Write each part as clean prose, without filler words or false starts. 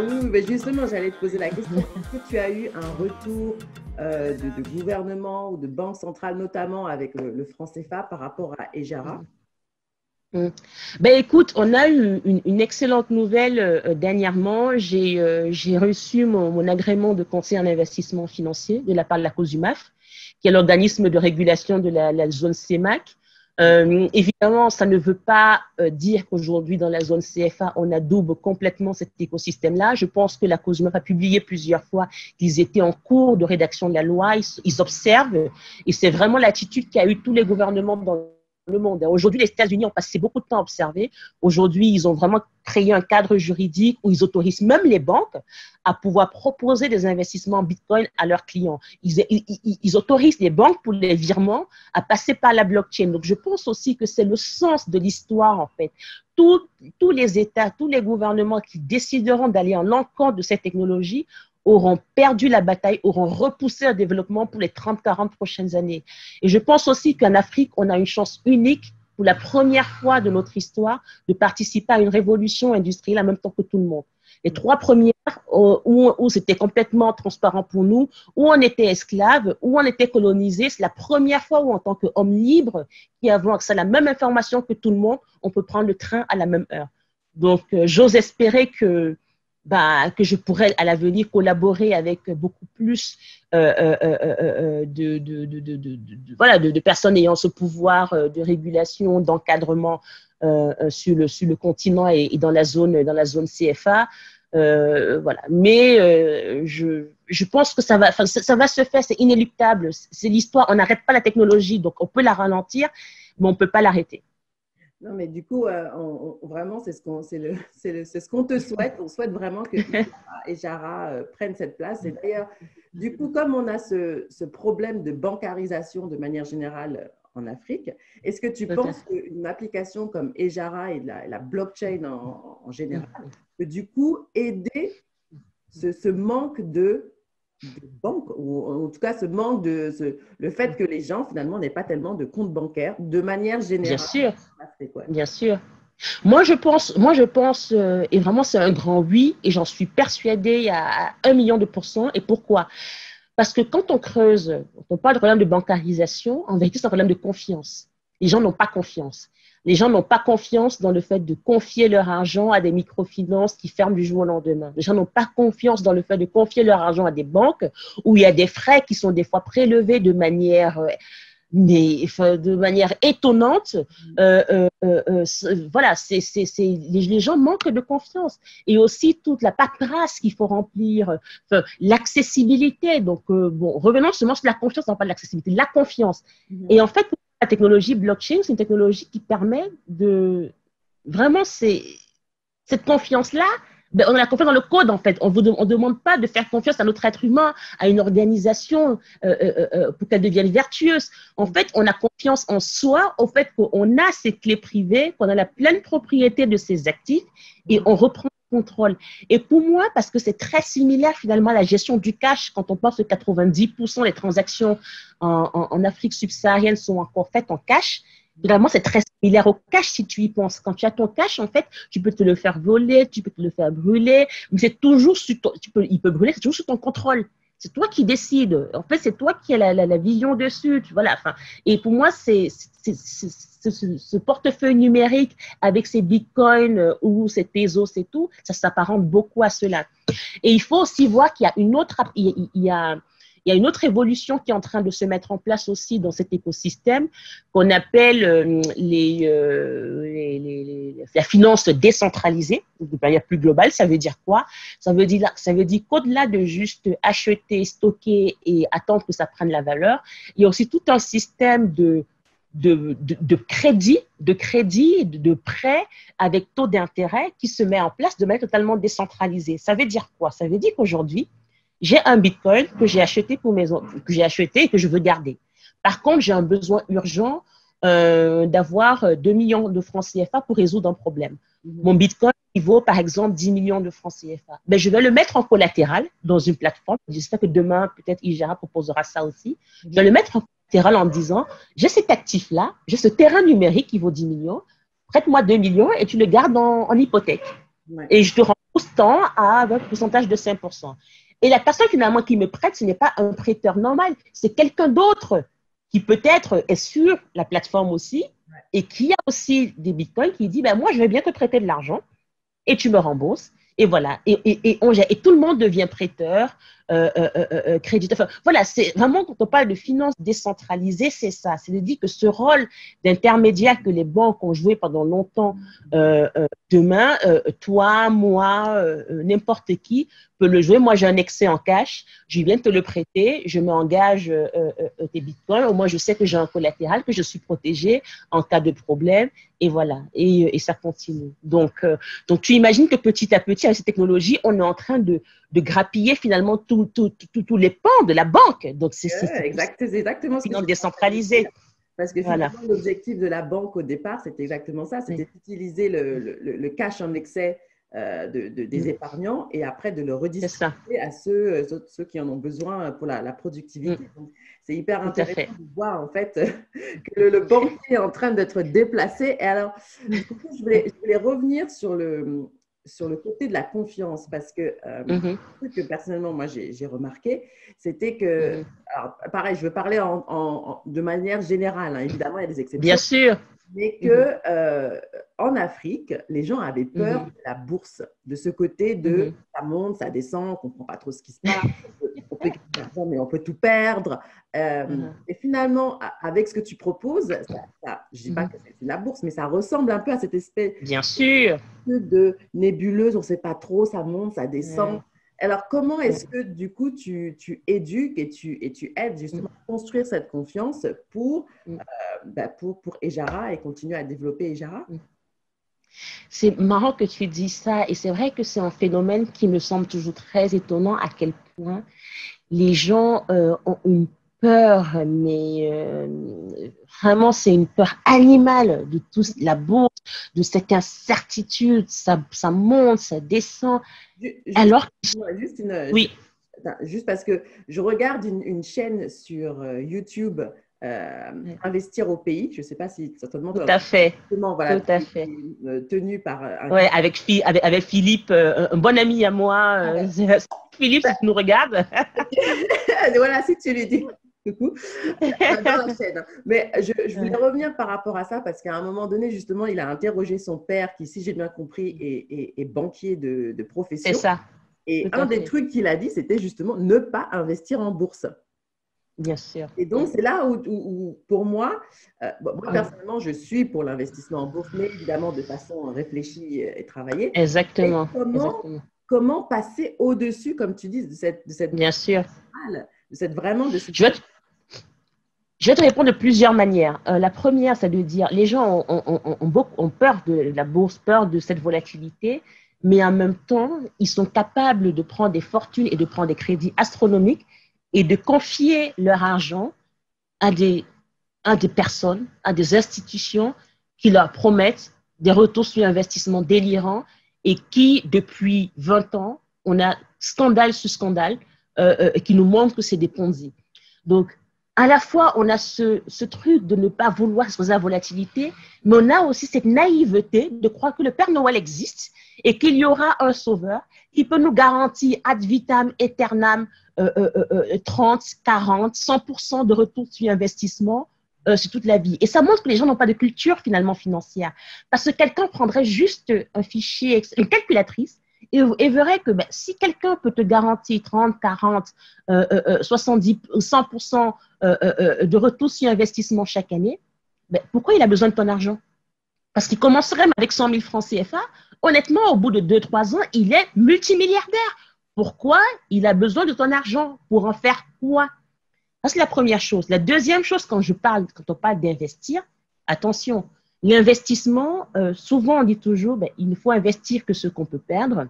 oui, mais justement, j'allais te poser la question. Est-ce que tu as eu un retour de gouvernement ou de banque centrale, notamment avec le franc CFA par rapport à Ejara? Mm. Ben écoute, on a eu une excellente nouvelle dernièrement. J'ai reçu mon agrément de conseil en investissement financier de la part de la COSUMAF, qui est l'organisme de régulation de la zone CEMAC. Évidemment, ça ne veut pas dire qu'aujourd'hui, dans la zone CFA, on adoube complètement cet écosystème-là. Je pense que la COSUMAF a publié plusieurs fois qu'ils étaient en cours de rédaction de la loi. Ils observent, et c'est vraiment l'attitude qu'a eu tous les gouvernements dans le monde. Aujourd'hui, les États-Unis ont passé beaucoup de temps à observer. Aujourd'hui, ils ont vraiment créé un cadre juridique où ils autorisent même les banques à pouvoir proposer des investissements en Bitcoin à leurs clients. Ils autorisent les banques pour les virements à passer par la blockchain. Donc, je pense aussi que c'est le sens de l'histoire, en fait. Tous les États, tous les gouvernements qui décideront d'aller en l'encontre de cette technologie auront perdu la bataille, auront repoussé le développement pour les 30-40 prochaines années. Et je pense aussi qu'en Afrique, on a une chance unique pour la première fois de notre histoire de participer à une révolution industrielle en même temps que tout le monde. Les trois premières où c'était complètement transparent pour nous, où on était esclaves, où on était colonisés, c'est la première fois où en tant qu'homme libre qui avons accès à la même information que tout le monde, on peut prendre le train à la même heure. Donc, j'ose espérer que je pourrais à l'avenir collaborer avec beaucoup plus de personnes ayant ce pouvoir de régulation, d'encadrement sur le continent et dans la zone CFA. Voilà. Mais je pense que ça va se faire, c'est inéluctable. C'est l'histoire, on n'arrête pas la technologie, donc on peut la ralentir, mais on ne peut pas l'arrêter. Non, mais du coup, vraiment, c'est ce qu'on te souhaite. On souhaite vraiment que Ejara prenne cette place. Et d'ailleurs, du coup, comme on a ce problème de bancarisation de manière générale en Afrique, est-ce que tu penses qu'une application comme Ejara et la blockchain en général peut du coup aider ce manque de banque, ou en tout cas ce manque le fait que les gens finalement n'aient pas tellement de comptes bancaires de manière générale? Bien sûr, bien sûr. Moi je pense, et vraiment c'est un grand oui, et j'en suis persuadée à 1 million de %. Et pourquoi? Parce que quand on creuse, on parle de problème de bancarisation, en vérité c'est un problème de confiance. Les gens n'ont pas confiance. Les gens n'ont pas confiance dans le fait de confier leur argent à des microfinances qui ferment du jour au lendemain. Les gens n'ont pas confiance dans le fait de confier leur argent à des banques où il y a des frais qui sont des fois prélevés de manière étonnante. Voilà, les gens manquent de confiance. Et aussi toute la paperasse qu'il faut remplir, l'accessibilité. Donc, revenons seulement sur la confiance, non pas de l'accessibilité, la confiance. Et en fait, la technologie blockchain, c'est une technologie qui permet de vraiment cette confiance-là. On a la confiance dans le code, en fait. On ne demande pas de faire confiance à notre être humain, à une organisation pour qu'elle devienne vertueuse. En fait, on a confiance en soi, au fait qu'on a ces clés privées, qu'on a la pleine propriété de ces actifs et on reprend le contrôle. Et pour moi, parce que c'est très similaire finalement à la gestion du cash, quand on pense que 90% des transactions en Afrique subsaharienne sont encore faites en cash, vraiment, c'est très similaire au cash si tu y penses. Quand tu as ton cash, en fait, tu peux te le faire voler, tu peux te le faire brûler, mais c'est toujours il peut brûler, c'est toujours sous ton contrôle. C'est toi qui décides. En fait, c'est toi qui as la vision dessus. Voilà. Enfin, et pour moi, ce portefeuille numérique avec ces bitcoins ou ces pesos et tout, ça s'apparente beaucoup à cela. Et il faut aussi voir qu'il y a une autre, il y a une autre évolution qui est en train de se mettre en place aussi dans cet écosystème qu'on appelle la finance décentralisée, de manière plus globale. Ça veut dire quoi? Ça veut dire qu'au-delà de juste acheter, stocker et attendre que ça prenne la valeur, il y a aussi tout un système de crédit, de prêt avec taux d'intérêt qui se met en place de manière totalement décentralisée. Ça veut dire quoi? Ça veut dire qu'aujourd'hui, j'ai un bitcoin que j'ai acheté et que je veux garder. Par contre, j'ai un besoin urgent d'avoir 2 millions de francs CFA pour résoudre un problème. Mon bitcoin, il vaut par exemple 10 millions de francs CFA. Ben, je vais le mettre en collatéral dans une plateforme. J'espère que demain, peut-être Ejara proposera ça aussi. Je vais le mettre en collatéral en disant, j'ai cet actif-là, j'ai ce terrain numérique qui vaut 10 millions, prête-moi 2 millions et tu le gardes en hypothèque. Et je te rembourse tant à un pourcentage de 5%. Et la personne finalement qui me prête, ce n'est pas un prêteur normal, c'est quelqu'un d'autre qui peut-être est sur la plateforme aussi et qui a aussi des bitcoins qui dit, ben, moi, je vais bien te prêter de l'argent et tu me rembourses. Et voilà, et tout le monde devient prêteur, créditeur. Enfin, voilà, c'est vraiment, quand on parle de finances décentralisées, c'est ça. C'est de dire que ce rôle d'intermédiaire que les banques ont joué pendant longtemps, demain, toi, moi, n'importe qui peut le jouer. Moi, j'ai un excès en cash, je viens te le prêter, je m'engage tes bitcoins. Au moins, je sais que j'ai un collatéral, que je suis protégée en cas de problème. Et voilà, et ça continue. Donc, tu imagines que petit à petit, avec ces technologies, on est en train de grappiller finalement tous les pans de la banque. Donc, c'est exactement ce que décentralisé. Parce que finalement, l'objectif de la banque au départ, c'était exactement ça, c'était d'utiliser le cash en excès des épargnants et après de le redistribuer à ceux qui en ont besoin pour la productivité. C'est hyper intéressant de voir en fait que le banquier est en train d'être déplacé. Et alors, je voulais revenir sur le côté de la confiance parce que un truc que personnellement, moi, j'ai remarqué, c'était que, alors, pareil, je veux parler de manière générale, hein, évidemment, il y a des exceptions. Bien sûr. Mais que en Afrique, les gens avaient peur de la bourse, de ce côté de ça monte, ça descend, on ne comprend pas trop ce qui se passe, on peut gagner de l'argent, mais on peut tout perdre. Et finalement, avec ce que tu proposes, je ne dis pas que c'est la bourse, mais ça ressemble un peu à cette espèce de nébuleuse, on ne sait pas trop, ça monte, ça descend. Alors, comment est-ce que, du coup, tu éduques et tu aides justement à construire cette confiance pour Ejara et continuer à développer Ejara? C'est marrant que tu dis ça et c'est vrai que c'est un phénomène qui me semble toujours très étonnant à quel point les gens ont une peur, mais vraiment c'est une peur animale de tout, la bourse, de cette incertitude, ça monte, ça descend. Juste parce que je regarde une chaîne sur YouTube, Investir au pays. Je ne sais pas si certainement. Tout à fait. Voilà, tout à fait. Tenu par. Avec Philippe, un bon ami à moi. Philippe, si tu nous regardes. Voilà, si tu lui dis. Coucou. Dans la chaîne. Mais je voulais revenir par rapport à ça parce qu'à un moment donné, justement, il a interrogé son père qui, si j'ai bien compris, est banquier de profession. C'est ça. Et un des trucs qu'il a dit, c'était justement ne pas investir en bourse. Bien sûr. Et donc, c'est là où pour moi, moi personnellement, je suis pour l'investissement en bourse, mais évidemment de façon réfléchie et travaillée. Exactement. Comment passer au-dessus, comme tu dis, de cette Bien sûr. Je vais te répondre de plusieurs manières. La première, c'est de dire les gens ont peur de la bourse, peur de cette volatilité, mais en même temps, ils sont capables de prendre des fortunes et de prendre des crédits astronomiques et de confier leur argent à des personnes, à des institutions qui leur promettent des retours sur investissement délirants et qui, depuis 20 ans, on a scandale sur scandale qui nous montrent que c'est des Ponzi. Donc, à la fois, on a ce truc de ne pas vouloir exposer la volatilité, mais on a aussi cette naïveté de croire que le Père Noël existe et qu'il y aura un sauveur qui peut nous garantir ad vitam aeternam 30, 40, 100% de retour sur investissement sur toute la vie. Et ça montre que les gens n'ont pas de culture finalement financière. Parce que quelqu'un prendrait juste un fichier, une calculatrice, et verrait que si quelqu'un peut te garantir 30, 40, 70, 100% de retour sur investissement chaque année, pourquoi il a besoin de ton argent? Parce qu'il commencerait avec 100 000 francs CFA. Honnêtement, au bout de 2-3 ans, il est multimilliardaire. Pourquoi il a besoin de ton argent? Pour en faire quoi? Ça, c'est la première chose. La deuxième chose, quand on parle d'investir, attention, l'investissement, souvent on dit toujours, il ne faut investir que ce qu'on peut perdre.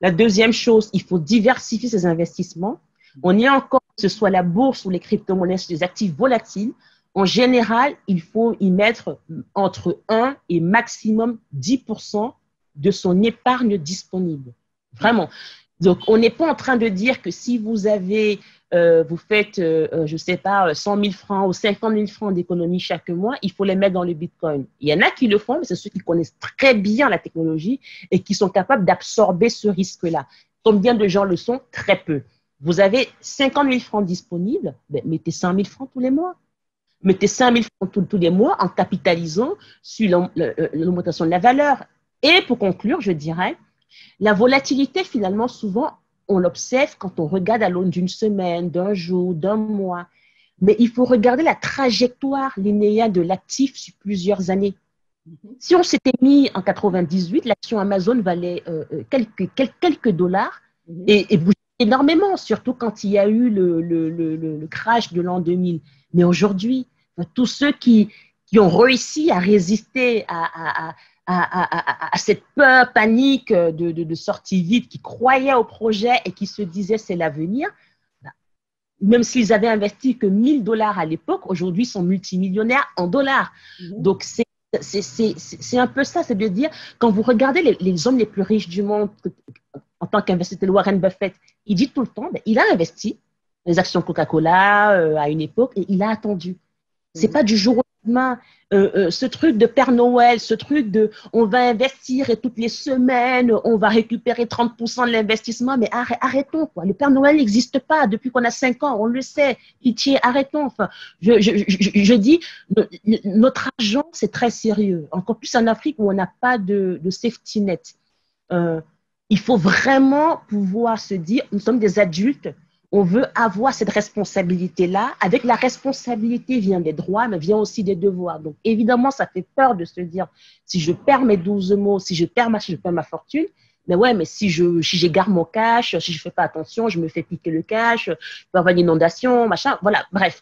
La deuxième chose, il faut diversifier ses investissements. On y est encore, que ce soit la bourse ou les crypto-monnaies, des actifs volatiles. En général, il faut y mettre entre 1 et maximum 10% de son épargne disponible. Vraiment. Donc, on n'est pas en train de dire que si vous avez vous faites, je ne sais pas, 100 000 francs ou 50 000 francs d'économie chaque mois, il faut les mettre dans le Bitcoin. Il y en a qui le font, mais c'est ceux qui connaissent très bien la technologie et qui sont capables d'absorber ce risque-là. Combien de gens le sont? Très peu. Vous avez 50 000 francs disponibles, ben, mettez 100 000 francs tous les mois. Mettez 5 000 francs tous les mois en capitalisant sur l'augmentation de la valeur. Et pour conclure, je dirais, la volatilité, finalement, souvent, on l'observe quand on regarde à l'aune d'une semaine, d'un jour, d'un mois. Mais il faut regarder la trajectoire linéaire de l'actif sur plusieurs années. Si on s'était mis en 98, l'action Amazon valait quelques dollars et bougeait énormément, surtout quand il y a eu le crash de l'an 2000. Mais aujourd'hui, tous ceux qui ont réussi à résister à cette peur, panique de sortie vide, qui croyaient au projet et qui se disaient c'est l'avenir, même s'ils avaient investi que 1 000 $ à l'époque, aujourd'hui ils sont multimillionnaires en dollars. Donc c'est un peu ça, c'est de dire, quand vous regardez les hommes les plus riches du monde, en tant qu'investisseur, Warren Buffett, il dit tout le temps, il a investi les actions Coca-Cola à une époque et il a attendu. C'est pas du jour au lendemain. Ce truc de Père Noël, ce truc de on va investir et toutes les semaines, on va récupérer 30% de l'investissement, mais arrêtons, quoi. Le Père Noël n'existe pas depuis qu'on a 5 ans, on le sait. Pitié, arrêtons. Enfin, je dis, notre argent, c'est très sérieux. Encore plus en Afrique où on n'a pas de safety net. Il faut vraiment pouvoir se dire, nous sommes des adultes, on veut avoir cette responsabilité-là. Avec la responsabilité vient des droits, mais vient aussi des devoirs. Donc, évidemment, ça fait peur de se dire, si je perds mes 12 mots, si je perds ma fortune, mais ouais, mais si j'égare mon cash, si je fais pas attention, je me fais piquer le cash, je peux avoir une inondation, machin. Voilà, bref,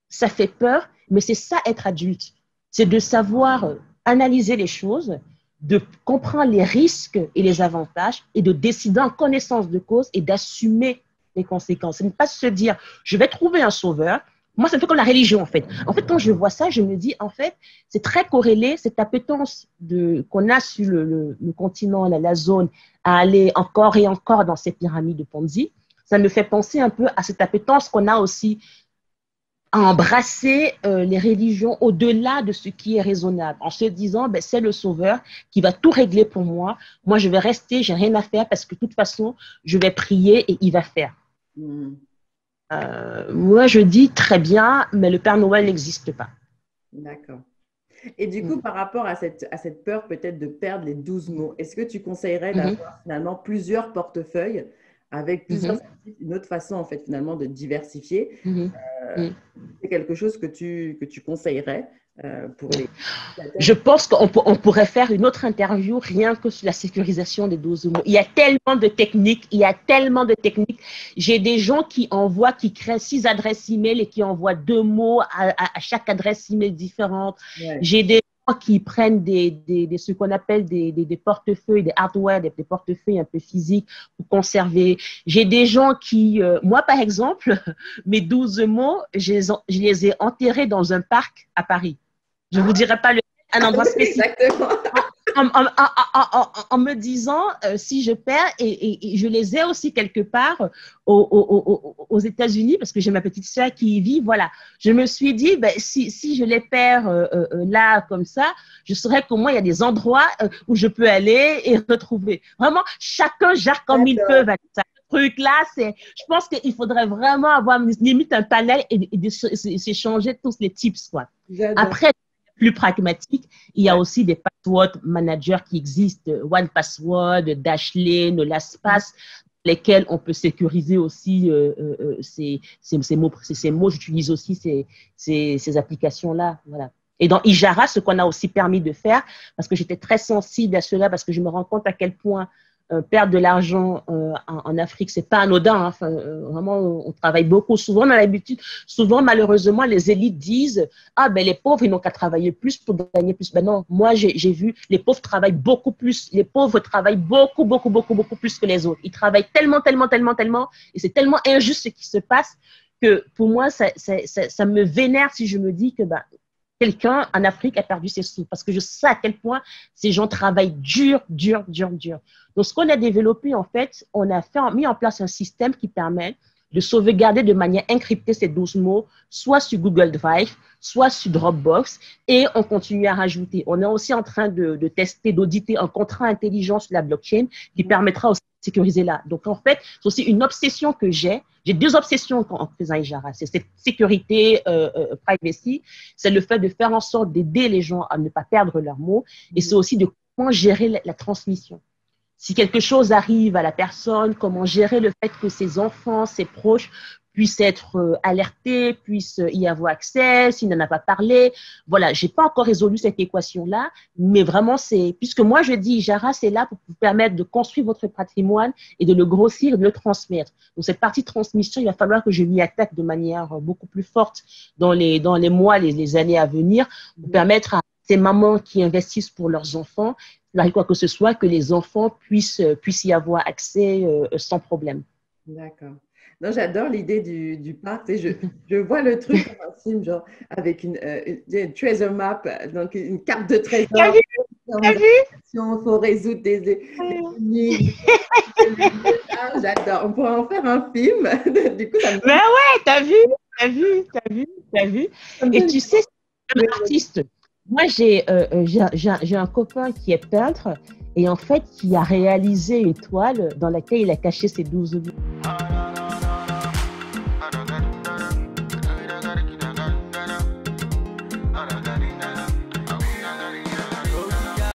ça fait peur, mais c'est ça être adulte. C'est de savoir analyser les choses, de comprendre les risques et les avantages et de décider en connaissance de cause et d'assumer les conséquences. Ce n'est pas se dire, je vais trouver un sauveur. Moi, ça fait comme la religion, en fait. En fait, quand je vois ça, je me dis, en fait, c'est très corrélé, cette appétence qu'on a sur le continent, la zone, à aller encore et encore dans ces pyramides de Ponzi. Ça me fait penser un peu à cette appétence qu'on a aussi à embrasser les religions au-delà de ce qui est raisonnable, en se disant, c'est le sauveur qui va tout régler pour moi. Moi, je vais rester, j'ai rien à faire parce que de toute façon, je vais prier et il va faire. Moi, je dis très bien, mais le Père Noël n'existe pas. D'accord. Et du coup, par rapport à cette peur peut-être de perdre les 12 mots, est-ce que tu conseillerais d'avoir finalement plusieurs portefeuilles avec plusieurs actifs, une autre façon en fait finalement de diversifier? C'est quelque chose que tu conseillerais pour les… Je pense qu'on pourrait faire une autre interview rien que sur la sécurisation des 12 mots. Il y a tellement de techniques, J'ai des gens qui créent 6 adresses email et qui envoient 2 mots à chaque adresse email différente. Ouais. J'ai des gens qui prennent ce qu'on appelle des portefeuilles, des hardware, des portefeuilles un peu physiques pour conserver. J'ai des gens qui, moi par exemple, mes 12 mots, je les ai enterrés dans un parc à Paris. Je ne vous dirai pas un endroit spécifique. Exactement. En me disant, si je perds, et je les ai aussi quelque part aux États-Unis, parce que j'ai ma petite sœur qui y vit, voilà. Je me suis dit, si je les perds là, comme ça, je saurais qu'au moins il y a des endroits où je peux aller et retrouver. Vraiment, chacun gère comme il peut. Ça. Truc-là, je pense qu'il faudrait vraiment avoir limite un panel et s'échanger tous les tips, quoi. Après, plus pragmatique, il y a aussi des password managers qui existent, OnePassword, Dashlane, LastPass, lesquels on peut sécuriser aussi ces mots. J'utilise aussi ces applications-là. Voilà. Et dans Ijara, ce qu'on a aussi permis de faire, parce que j'étais très sensible à cela, parce que je me rends compte à quel point perdre de l'argent en Afrique, c'est pas anodin. Hein. Vraiment, on travaille beaucoup. Souvent, on a l'habitude. Souvent, malheureusement, les élites disent les pauvres, ils n'ont qu'à travailler plus pour gagner plus. Non, moi, j'ai vu, les pauvres travaillent beaucoup plus. Les pauvres travaillent beaucoup plus que les autres. Ils travaillent tellement, et c'est tellement injuste ce qui se passe que pour moi, ça me vénère si je me dis que quelqu'un en Afrique a perdu ses sous, parce que je sais à quel point ces gens travaillent dur. Donc, ce qu'on a développé, en fait, on a mis en place un système qui permet de sauvegarder de manière encryptée ces 12 mots, soit sur Google Drive, soit sur Dropbox, et on continue à rajouter. On est aussi en train de tester, d'auditer un contrat intelligent sur la blockchain qui permettra aussi de sécuriser là. Donc, en fait, c'est aussi une obsession que j'ai. J'ai 2 obsessions en faisant Ejara. C'est cette sécurité, privacy. C'est le fait de faire en sorte d'aider les gens à ne pas perdre leurs mots. Et c'est aussi de comment gérer la transmission. Si quelque chose arrive à la personne, comment gérer le fait que ses enfants, ses proches puissent être alertés, puissent y avoir accès, s'il n'en a pas parlé. Voilà, j'ai pas encore résolu cette équation-là, mais vraiment, puisque moi je dis, Ejara, c'est là pour vous permettre de construire votre patrimoine et de le grossir et de le transmettre. Donc, cette partie transmission, il va falloir que je m'y attaque de manière beaucoup plus forte dans les mois, les années à venir, pour permettre à ces mamans qui investissent pour leurs enfants, quoi que ce soit, que les enfants puissent y avoir accès sans problème. D'accord. Non, j'adore l'idée du parc. Tu sais, je vois le truc comme un film, genre avec une treasure map, donc une carte de trésor. T'as vu? Il faut résoudre des énigmes. J'adore. On pourrait en faire un film. Du coup, ça me... Ben ouais, t'as vu. Et tu sais, comme artiste, moi, j'ai un copain qui est peintre et en fait, qui a réalisé une toile dans laquelle il a caché ses 12 mots.